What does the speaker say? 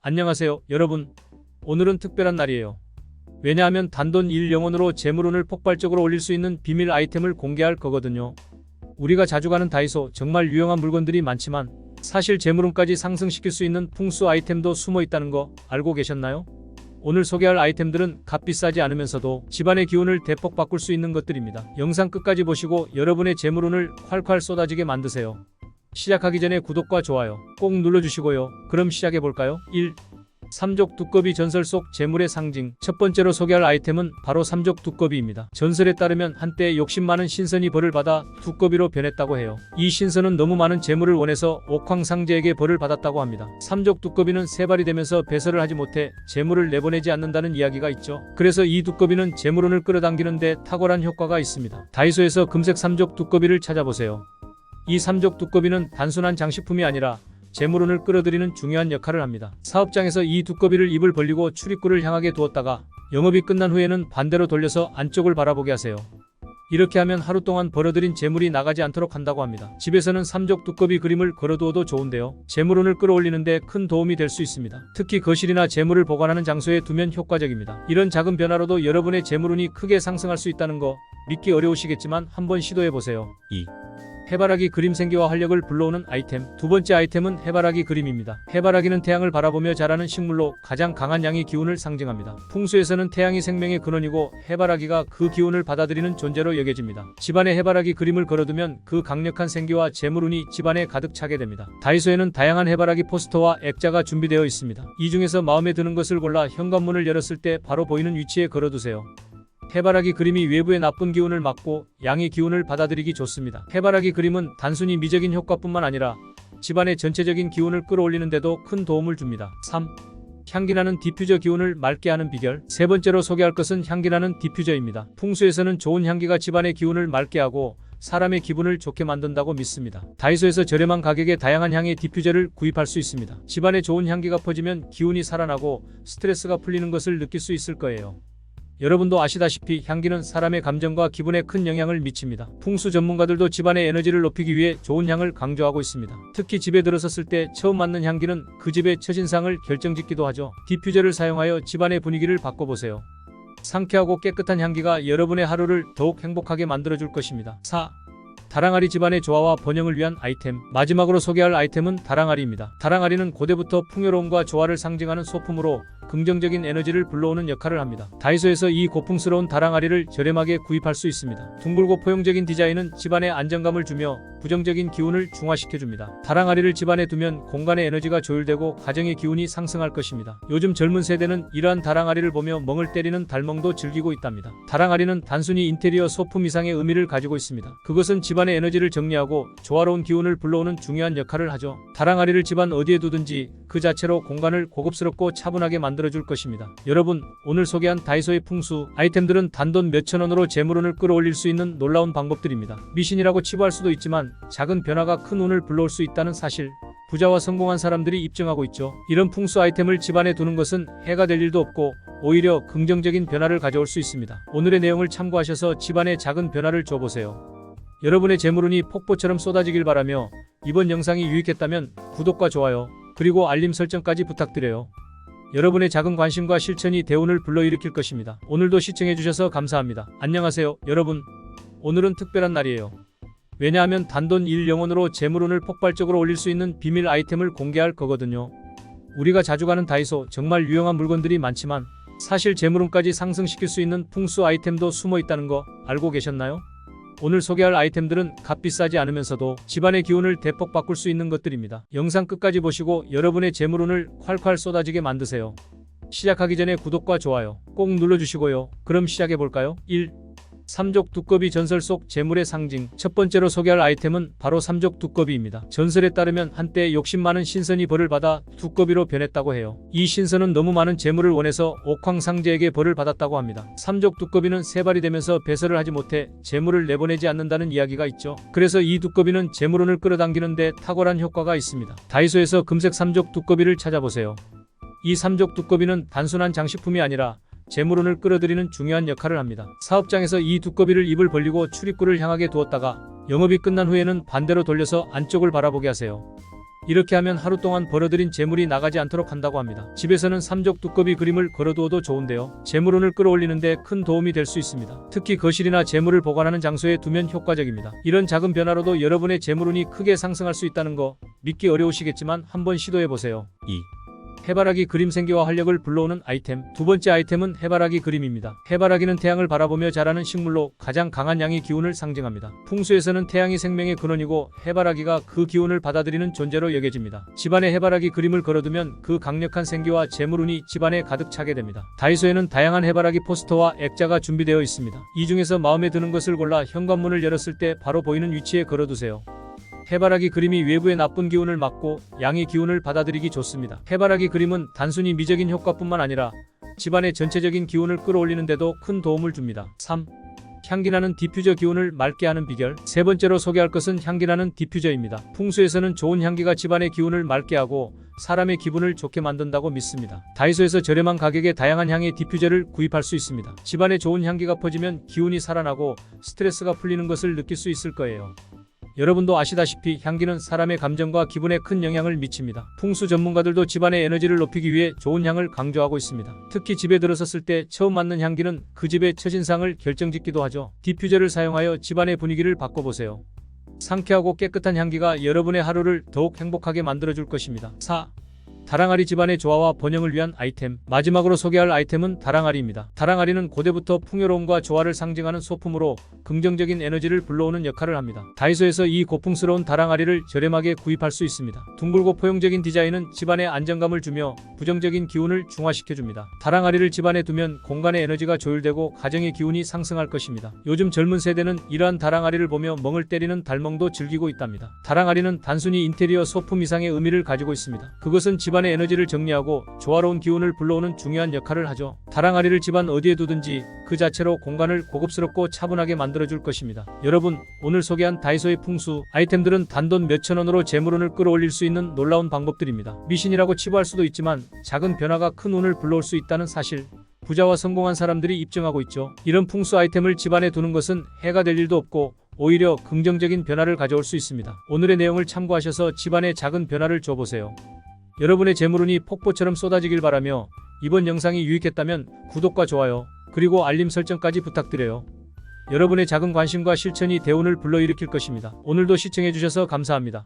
안녕하세요, 여러분. 오늘은 특별한 날이에요. 왜냐하면 단돈 1영원으로 재물운을 폭발적으로 올릴 수 있는 비밀 아이템을 공개할 거거든요. 우리가 자주 가는 다이소, 정말 유용한 물건들이 많지만 사실 재물운까지 상승시킬 수 있는 풍수 아이템도 숨어 있다는 거 알고 계셨나요? 오늘 소개할 아이템들은 값비싸지 않으면서도 집안의 기운을 대폭 바꿀 수 있는 것들입니다. 영상 끝까지 보시고 여러분의 재물운을 콸콸 쏟아지게 만드세요. 시작하기 전에 구독과 좋아요 꼭 눌러주시고요. 그럼 시작해볼까요? 1. 삼족 두꺼비. 전설 속 재물의 상징. 첫 번째로 소개할 아이템은 바로 삼족 두꺼비입니다. 전설에 따르면 한때 욕심 많은 신선이 벌을 받아 두꺼비로 변했다고 해요. 이 신선은 너무 많은 재물을 원해서 옥황상제에게 벌을 받았다고 합니다. 삼족 두꺼비는 세발이 되면서 배설을 하지 못해 재물을 내보내지 않는다는 이야기가 있죠. 그래서 이 두꺼비는 재물운을 끌어당기는 데 탁월한 효과가 있습니다. 다이소에서 금색 삼족 두꺼비를 찾아보세요. 이 삼족 두꺼비는 단순한 장식품이 아니라 재물운을 끌어들이는 중요한 역할을 합니다. 사업장에서 이 두꺼비를 입을 벌리고 출입구를 향하게 두었다가 영업이 끝난 후에는 반대로 돌려서 안쪽을 바라보게 하세요. 이렇게 하면 하루 동안 벌어들인 재물이 나가지 않도록 한다고 합니다. 집에서는 삼족 두꺼비 그림을 걸어두어도 좋은데요. 재물운을 끌어올리는 데 큰 도움이 될 수 있습니다. 특히 거실이나 재물을 보관하는 장소에 두면 효과적입니다. 이런 작은 변화로도 여러분의 재물운이 크게 상승할 수 있다는 거 믿기 어려우시겠지만 한번 시도해보세요. 2. 해바라기 그림. 생기와 활력을 불러오는 아이템. 두 번째 아이템은 해바라기 그림입니다. 해바라기는 태양을 바라보며 자라는 식물로 가장 강한 양의 기운을 상징합니다. 풍수에서는 태양이 생명의 근원이고 해바라기가 그 기운을 받아들이는 존재로 여겨집니다. 집안에 해바라기 그림을 걸어두면 그 강력한 생기와 재물운이 집안에 가득 차게 됩니다. 다이소에는 다양한 해바라기 포스터와 액자가 준비되어 있습니다. 이 중에서 마음에 드는 것을 골라 현관문을 열었을 때 바로 보이는 위치에 걸어두세요. 해바라기 그림이 외부의 나쁜 기운을 막고 양의 기운을 받아들이기 좋습니다. 해바라기 그림은 단순히 미적인 효과뿐만 아니라 집안의 전체적인 기운을 끌어올리는 데도 큰 도움을 줍니다. 3. 향기나는 디퓨저. 기운을 맑게 하는 비결. 세 번째로 소개할 것은 향기나는 디퓨저입니다. 풍수에서는 좋은 향기가 집안의 기운을 맑게 하고 사람의 기분을 좋게 만든다고 믿습니다. 다이소에서 저렴한 가격에 다양한 향의 디퓨저를 구입할 수 있습니다. 집안에 좋은 향기가 퍼지면 기운이 살아나고 스트레스가 풀리는 것을 느낄 수 있을 거예요. 여러분도 아시다시피 향기는 사람의 감정과 기분에 큰 영향을 미칩니다. 풍수 전문가들도 집안의 에너지를 높이기 위해 좋은 향을 강조하고 있습니다. 특히 집에 들어섰을 때 처음 맡는 향기는 그 집의 첫인상을 결정짓기도 하죠. 디퓨저를 사용하여 집안의 분위기를 바꿔보세요. 상쾌하고 깨끗한 향기가 여러분의 하루를 더욱 행복하게 만들어줄 것입니다. 4. 다랑아리. 집안의 조화와 번영을 위한 아이템. 마지막으로 소개할 아이템은 다랑아리입니다. 다랑아리는 고대부터 풍요로움과 조화를 상징하는 소품으로 긍정적인 에너지를 불러오는 역할을 합니다. 다이소에서 이 고풍스러운 다랑아리를 저렴하게 구입할 수 있습니다. 둥글고 포용적인 디자인은 집안에 안정감을 주며 부정적인 기운을 중화시켜줍니다. 다랑아리를 집안에 두면 공간의 에너지가 조율되고 가정의 기운이 상승할 것입니다. 요즘 젊은 세대는 이러한 다랑아리를 보며 멍을 때리는 달멍도 즐기고 있답니다. 다랑아리는 단순히 인테리어 소품 이상의 의미를 가지고 있습니다. 그것은 집안의 에너지를 정리하고 조화로운 기운을 불러오는 중요한 역할을 하죠. 다랑아리를 집안 어디에 두든지 그 자체로 공간을 고급스럽고 차분하게 만들어줄 것입니다. 여러분, 오늘 소개한 다이소의 풍수 아이템들은 단돈 몇천 원으로 재물운을 끌어올릴 수 있는 놀라운 방법들입니다. 미신이라고 치부할 수도 있지만 작은 변화가 큰 운을 불러올 수 있다는 사실 부자와 성공한 사람들이 입증하고 있죠. 이런 풍수 아이템을 집안에 두는 것은 해가 될 일도 없고 오히려 긍정적인 변화를 가져올 수 있습니다. 오늘의 내용을 참고하셔서 집안에 작은 변화를 줘보세요. 여러분의 재물운이 폭포처럼 쏟아지길 바라며 이번 영상이 유익했다면 구독과 좋아요 그리고 알림 설정까지 부탁드려요. 여러분의 작은 관심과 실천이 대운을 불러일으킬 것입니다. 오늘도 시청해주셔서 감사합니다. 안녕하세요, 여러분. 오늘은 특별한 날이에요. 왜냐하면 단돈 1영원으로 재물운을 폭발적으로 올릴 수 있는 비밀 아이템을 공개할 거거든요. 우리가 자주 가는 다이소, 정말 유용한 물건들이 많지만 사실 재물운까지 상승시킬 수 있는 풍수 아이템도 숨어 있다는 거 알고 계셨나요? 오늘 소개할 아이템들은 값비싸지 않으면서도 집안의 기운을 대폭 바꿀 수 있는 것들입니다. 영상 끝까지 보시고 여러분의 재물운을 콸콸 쏟아지게 만드세요. 시작하기 전에 구독과 좋아요 꼭 눌러주시고요. 그럼 시작해볼까요? 1. 삼족 두꺼비. 전설 속 재물의 상징. 첫 번째로 소개할 아이템은 바로 삼족 두꺼비입니다. 전설에 따르면 한때 욕심 많은 신선이 벌을 받아 두꺼비로 변했다고 해요. 이 신선은 너무 많은 재물을 원해서 옥황상제에게 벌을 받았다고 합니다. 삼족 두꺼비는 세발이 되면서 배설을 하지 못해 재물을 내보내지 않는다는 이야기가 있죠. 그래서 이 두꺼비는 재물운을 끌어당기는 데 탁월한 효과가 있습니다. 다이소에서 금색 삼족 두꺼비를 찾아보세요. 이 삼족 두꺼비는 단순한 장식품이 아니라 재물운을 끌어들이는 중요한 역할을 합니다. 사업장에서 이 두꺼비를 입을 벌리고 출입구를 향하게 두었다가 영업이 끝난 후에는 반대로 돌려서 안쪽을 바라보게 하세요. 이렇게 하면 하루 동안 벌어들인 재물이 나가지 않도록 한다고 합니다. 집에서는 삼족 두꺼비 그림을 걸어두어도 좋은데요. 재물운을 끌어올리는 데 큰 도움이 될 수 있습니다. 특히 거실이나 재물을 보관하는 장소에 두면 효과적입니다. 이런 작은 변화로도 여러분의 재물운이 크게 상승할 수 있다는 거 믿기 어려우시겠지만 한번 시도해보세요. 2. 해바라기 그림 생기와 활력을 불러오는 아이템. 두 번째 아이템은 해바라기 그림입니다. 해바라기는 태양을 바라보며 자라는 식물로 가장 강한 양의 기운을 상징합니다. 풍수에서는 태양이 생명의 근원이고 해바라기가 그 기운을 받아들이는 존재로 여겨집니다. 집안에 해바라기 그림을 걸어두면 그 강력한 생기와 재물운이 집안에 가득 차게 됩니다. 다이소에는 다양한 해바라기 포스터와 액자가 준비되어 있습니다. 이 중에서 마음에 드는 것을 골라 현관문을 열었을 때 바로 보이는 위치에 걸어두세요. 해바라기 그림이 외부의 나쁜 기운을 막고 양의 기운을 받아들이기 좋습니다. 해바라기 그림은 단순히 미적인 효과뿐만 아니라 집안의 전체적인 기운을 끌어올리는 데도 큰 도움을 줍니다. 3. 향기나는 디퓨저 기운을 맑게 하는 비결. 세 번째로 소개할 것은 향기나는 디퓨저입니다. 풍수에서는 좋은 향기가 집안의 기운을 맑게 하고 사람의 기분을 좋게 만든다고 믿습니다. 다이소에서 저렴한 가격에 다양한 향의 디퓨저를 구입할 수 있습니다. 집안에 좋은 향기가 퍼지면 기운이 살아나고 스트레스가 풀리는 것을 느낄 수 있을 거예요. 여러분도 아시다시피 향기는 사람의 감정과 기분에 큰 영향을 미칩니다. 풍수 전문가들도 집안의 에너지를 높이기 위해 좋은 향을 강조하고 있습니다. 특히 집에 들어섰을 때 처음 맡는 향기는 그 집의 첫인상을 결정짓기도 하죠. 디퓨저를 사용하여 집안의 분위기를 바꿔보세요. 상쾌하고 깨끗한 향기가 여러분의 하루를 더욱 행복하게 만들어줄 것입니다. 4. 다랑아리 집안의 조화와 번영을 위한 아이템. 마지막으로 소개할 아이템은 다랑아리입니다. 다랑아리는 고대부터 풍요로움과 조화를 상징하는 소품으로 긍정적인 에너지를 불러오는 역할을 합니다. 다이소에서 이 고풍스러운 다랑아리를 저렴하게 구입할 수 있습니다. 둥글고 포용적인 디자인은 집안에 안정감을 주며 부정적인 기운을 중화시켜줍니다. 다랑아리를 집안에 두면 공간의 에너지가 조율되고 가정의 기운이 상승할 것입니다. 요즘 젊은 세대는 이러한 다랑아리를 보며 멍을 때리는 달멍도 즐기고 있답니다. 다랑아리는 단순히 인테리어 소품 이상의 의미를 가지고 있습니다. 그것은 집안의 에너지를 정리하고 조화로운 기운을 불러오는 중요한 역할을 하죠. 다랑아리를 집안 어디에 두든지 그 자체로 공간을 고급스럽고 차분하게 만들어줄 것입니다. 여러분, 오늘 소개한 다이소의 풍수 아이템들은 단돈 몇천 원으로 재물운을 끌어올릴 수 있는 놀라운 방법들입니다. 미신이라고 치부할 수도 있지만 작은 변화가 큰 운을 불러올 수 있다는 사실, 부자와 성공한 사람들이 입증하고 있죠. 이런 풍수 아이템을 집안에 두는 것은 해가 될 일도 없고 오히려 긍정적인 변화를 가져올 수 있습니다. 오늘의 내용을 참고하셔서 집안에 작은 변화를 줘보세요. 여러분의 재물운이 폭포처럼 쏟아지길 바라며 이번 영상이 유익했다면 구독과 좋아요, 그리고 알림 설정까지 부탁드려요. 여러분의 작은 관심과 실천이 대운을 불러일으킬 것입니다. 오늘도 시청해주셔서 감사합니다.